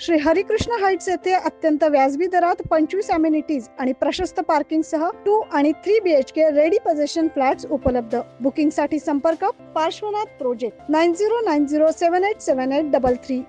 Shri Harikrishna Heights येथे अत्यंत व्याजबी दरात 25 अमेनिटीज आणि प्रशस्त पार्किंग सह 2 आणि 3 BHK रेडी पोझिशन फ्लॅट्स उपलब्ध। बुकिंग साठी संपर्क पार्श्वनाथ प्रोजेक्ट 9090787833।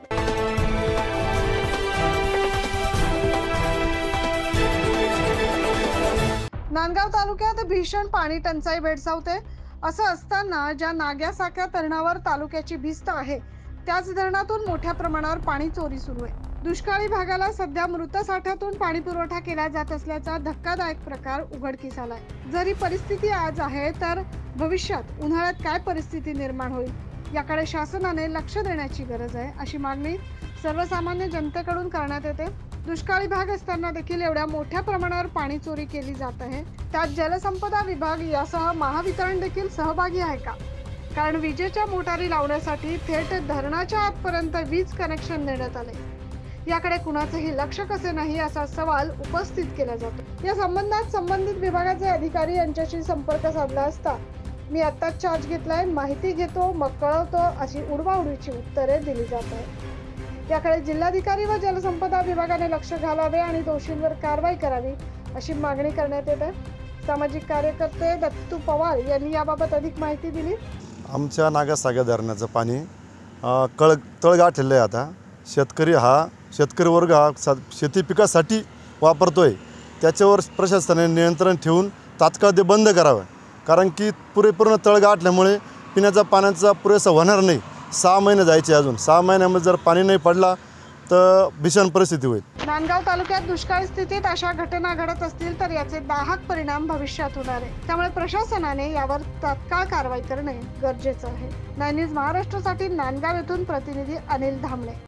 नांदगाव तालुक्यात भीषण पाणी टंचाई भेडसावते। असं असताना ज्या नाग्यासारख्या धरणावर तालुक्याची भिस्त आहे त्याच धरणातून मोठ्या प्रमाणावर पाणी चोरी सुरू आहे। दुष्काळी भागाला सध्या मृत साठ्यातून पाणी पुरवठा केला जात असल्याचा धक्कादायक प्रकार उघडकीस आलाय। जरी परिस्थिती आज आहे तर भविष्यात उन्हाळ्यात काय परिस्थिती निर्माण होईल याकडे शासनाने लक्ष देण्याची गरज आहे, अशी मागणी सर्वसामान्य जनतेकडून करण्यात येते। दुष्काळी भाग असताना देखील एवढ्या मोठ्या प्रमाणावर पाणी चोरी केली जात आहे, त्यात जलसंपदा विभाग यासह महावितरण देखील सहभागी आहे का? कारण विजेच्या मोटारी लावण्यासाठी थेट धरणाच्या आतपर्यंत वीज कनेक्शन देण्यात आले, याकडे कुणाचेही लक्ष कसे नाही असा सवाल उपस्थित केला जातो। या संबंधात संबंधित विभागाचे अधिकारी यांच्याशी संपर्क साधला असता मी आत्ताच चार्ज घेतलाय, माहिती घेतो मग कळवतो अशी उडवाउडवीची उत्तरे दिली जात आहेत। याकडे जिल्हाधिकारी व जलसंपदा विभागाने लक्ष घालावे आणि दोषींवर कारवाई करावी अशी मागणी करण्यात येते। सामाजिक कार्यकर्ते दत्तू पवार यांनी याबाबत अधिक माहिती दिली। आमच्या नागासागर धरणाचं पाणी तळ गाठलेलं आहे। आता शेतकरी वर्ग हा शेती पिकासाठी वापरतोय, त्याच्यावर प्रशासनाने नियंत्रण ठेवून तात्काळ ते बंद करावं, कारण की पूर्ण तळ गाठल्यामुळे पिण्याचा पाण्याचा पुरेसा होणार नाही। 6 महिने जायचे, अजून 6 महिन्यामध्ये जर पाणी नाही पडला तर भीषण परिस्थिती होईल। नांदगाव तालुक्यात दुष्काळी स्थितीत अशा घटना घडत असतील तर याचे दाहक परिणाम भविष्यात होणार आहे, त्यामुळे प्रशासनाने यावर तात्काळ कारवाई करणे गरजेचे आहे। 9 न्यूज महाराष्ट्रासाठी नांदगाव येथून प्रतिनिधी अनिल धामणे।